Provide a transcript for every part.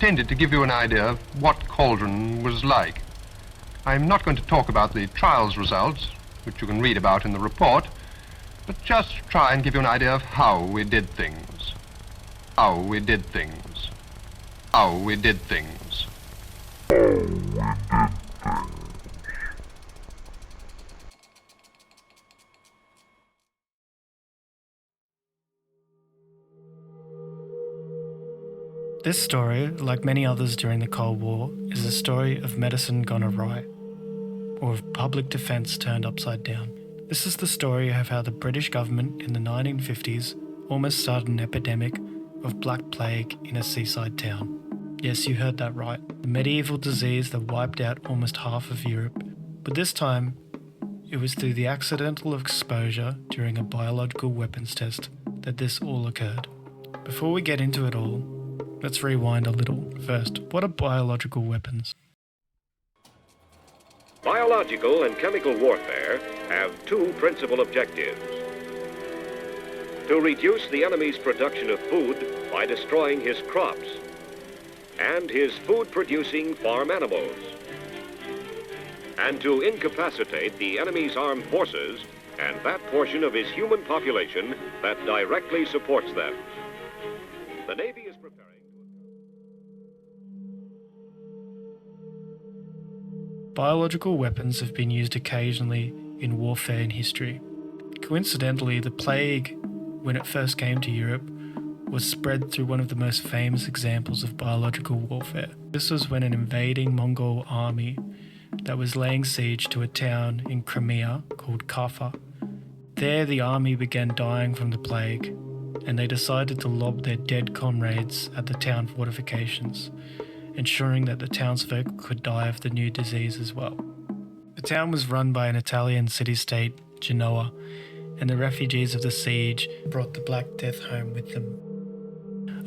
intended to give you an idea of what Cauldron was like. I'm not going to talk about the trial's results, which you can read about in the report, but just try and give you an idea of how we did things. How we did things. How we did things. This story, like many others during the Cold War, is a story of medicine gone awry, or of public defence turned upside down. This is the story of how the British government in the 1950s almost started an epidemic of Black Plague in a seaside town. Yes, you heard that right. The medieval disease that wiped out almost half of Europe. But this time, it was through the accidental exposure during a biological weapons test that this all occurred. Before we get into it all, let's rewind a little. First, what are biological weapons? Biological and chemical warfare have two principal objectives: to reduce the enemy's production of food by destroying his crops and his food-producing farm animals, and to incapacitate the enemy's armed forces and that portion of his human population that directly supports them. The Navy is preparing. Biological weapons have been used occasionally in warfare in history. Coincidentally, the plague, when it first came to Europe, was spread through one of the most famous examples of biological warfare. This was when an invading Mongol army that was laying siege to a town in Crimea called Kaffa. There the army began dying from the plague, and they decided to lob their dead comrades at the town fortifications, ensuring that the townsfolk could die of the new disease as well. The town was run by an Italian city-state, Genoa, and the refugees of the siege brought the Black Death home with them.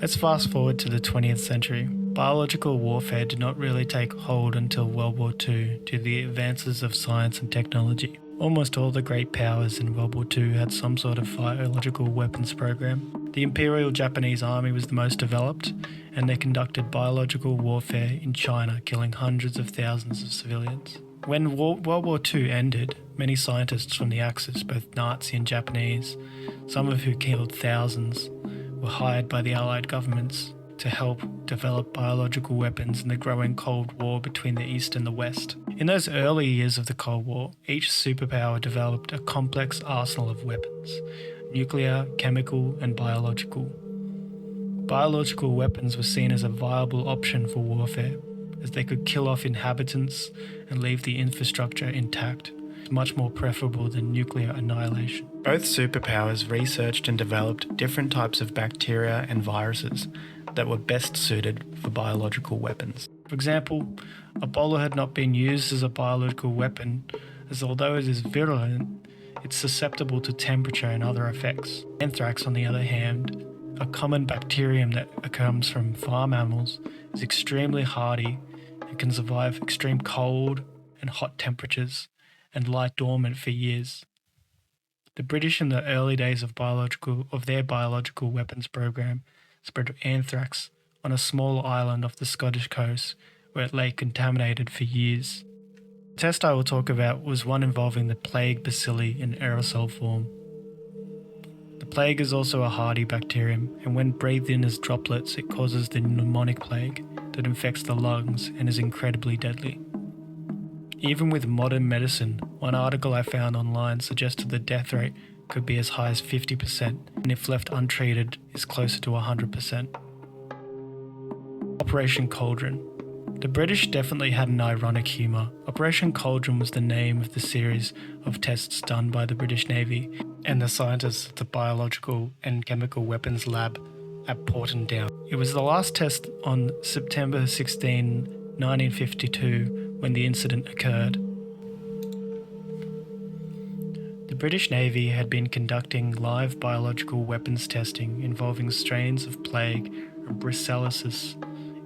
Let's fast forward to the 20th century. Biological warfare did not really take hold until World War II due to the advances of science and technology. Almost all the great powers in World War II had some sort of biological weapons program. The Imperial Japanese Army was the most developed, and they conducted biological warfare in China, killing hundreds of thousands of civilians. When World War II ended, many scientists from the Axis, both Nazi and Japanese, some of who killed thousands, were hired by the Allied governments to help develop biological weapons in the growing Cold War between the East and the West. In those early years of the Cold War, each superpower developed a complex arsenal of weapons: nuclear, chemical, and biological. Biological weapons were seen as a viable option for warfare, as they could kill off inhabitants and leave the infrastructure intact, much more preferable than nuclear annihilation. Both superpowers researched and developed different types of bacteria and viruses that were best suited for biological weapons. For example, Ebola had not been used as a biological weapon, as although it is virulent, it's susceptible to temperature and other effects. Anthrax, on the other hand, a common bacterium that comes from farm animals, is extremely hardy and can survive extreme cold and hot temperatures and lie dormant for years. The British in the early days of their biological weapons program spread anthrax on a small island off the Scottish coast where it lay contaminated for years. The test I will talk about was one involving the plague bacilli in aerosol form. The plague is also a hardy bacterium, and when breathed in as droplets it causes the pneumonic plague that infects the lungs and is incredibly deadly. Even with modern medicine, one article I found online suggested the death rate could be as high as 50%, and if left untreated, is closer to 100%. Operation Cauldron. The British definitely had an ironic humour. Operation Cauldron was the name of the series of tests done by the British Navy and the scientists at the Biological and Chemical Weapons Lab at Porton Down. It was the last test on September 16, 1952, when the incident occurred. The British Navy had been conducting live biological weapons testing involving strains of plague and brucellosis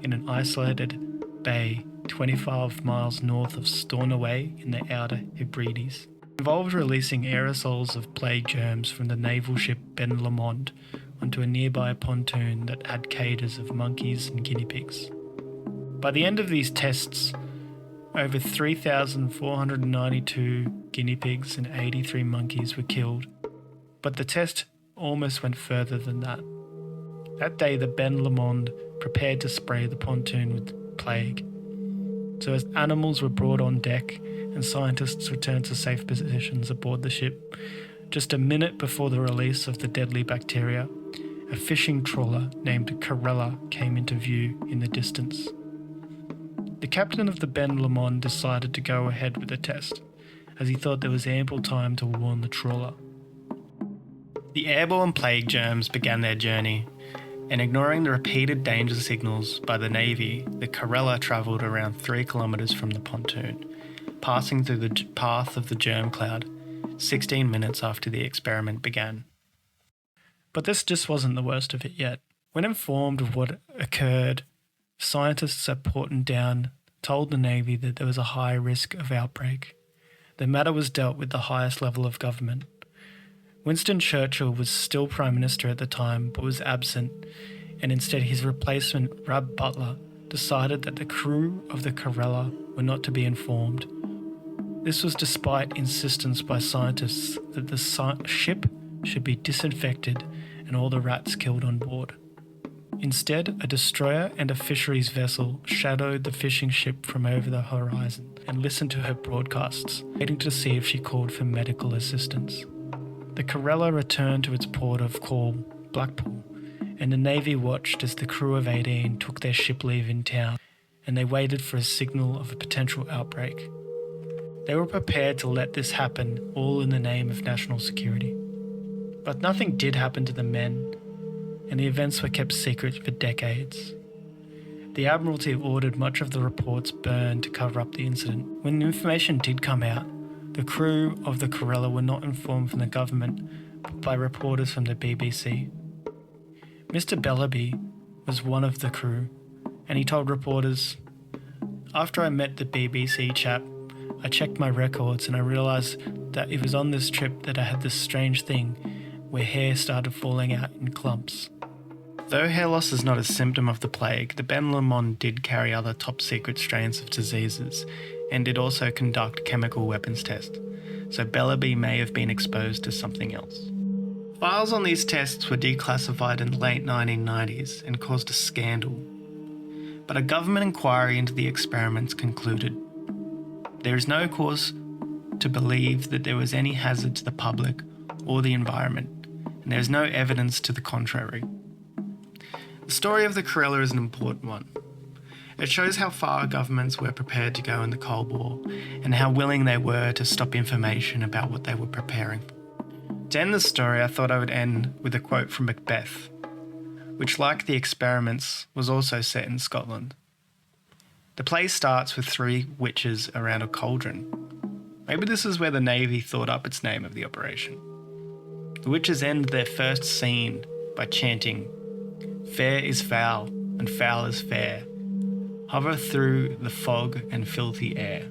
in an isolated bay 25 miles north of Stornoway in the Outer Hebrides. It involved releasing aerosols of plague germs from the naval ship Ben Lamont onto a nearby pontoon that had cages of monkeys and guinea pigs. By the end of these tests, over 3,492 guinea pigs and 83 monkeys were killed, but the test almost went further than that. That day, the Ben Lomond prepared to spray the pontoon with plague. So as animals were brought on deck and scientists returned to safe positions aboard the ship, just a minute before the release of the deadly bacteria, a fishing trawler named Corella came into view in the distance. The captain of the Ben Lomond decided to go ahead with the test, as he thought there was ample time to warn the trawler. The airborne plague germs began their journey, and ignoring the repeated danger signals by the Navy, the Corella travelled around 3 kilometres from the pontoon, passing through the path of the germ cloud 16 minutes after the experiment began. But this just wasn't the worst of it yet. When informed of what occurred, scientists at Porton Down told the Navy that there was a high risk of outbreak. The matter was dealt with the highest level of government. Winston Churchill was still Prime Minister at the time, but was absent, and instead his replacement, Rab Butler, decided that the crew of the Corella were not to be informed. This was despite insistence by scientists that the ship should be disinfected and all the rats killed on board. Instead, a destroyer and a fisheries vessel shadowed the fishing ship from over the horizon and listened to her broadcasts, waiting to see if she called for medical assistance. The Corella returned to its port of call, Blackpool, and the Navy watched as the crew of 18 took their ship leave in town, and they waited for a signal of a potential outbreak. They were prepared to let this happen, all in the name of national security. But nothing did happen to the men, and the events were kept secret for decades. The Admiralty ordered much of the reports burned to cover up the incident. When the information did come out, the crew of the Corella were not informed from the government, but by reporters from the BBC. Mr. Bellaby was one of the crew, and he told reporters, "After I met the BBC chap, I checked my records and I realised that it was on this trip that I had this strange thing where hair started falling out in clumps." Though hair loss is not a symptom of the plague, the Ben Lomond did carry other top-secret strains of diseases, and did also conduct chemical weapons tests, so Bellaby may have been exposed to something else. Files on these tests were declassified in the late 1990s and caused a scandal, but a government inquiry into the experiments concluded there is no cause to believe that there was any hazard to the public or the environment, and there is no evidence to the contrary. The story of the Corella is an important one. It shows how far governments were prepared to go in the Cold War and how willing they were to stop information about what they were preparing. To end the story, I thought I would end with a quote from Macbeth, which, like the experiments, was also set in Scotland. The play starts with 3 witches around a cauldron. Maybe this is where the Navy thought up its name of the operation. The witches end their first scene by chanting, "Fair is foul, and foul is fair. Hover through the fog and filthy air."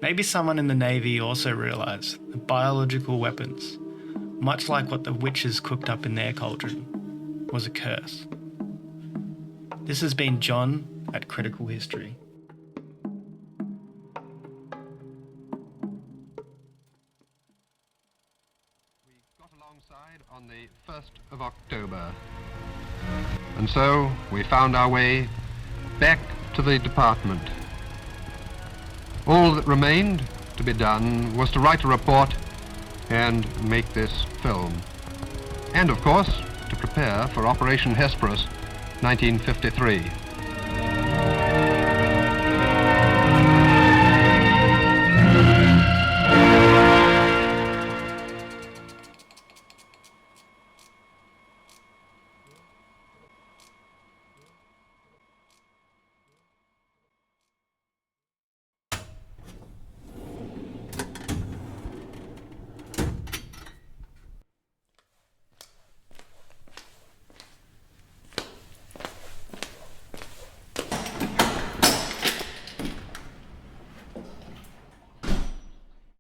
Maybe someone in the Navy also realised that biological weapons, much like what the witches cooked up in their cauldron, was a curse. This has been John at Critical History. We got alongside on the 1st of October, and so we found our way back to the department. All that remained to be done was to write a report and make this film. And of course, to prepare for Operation Hesperus 1953.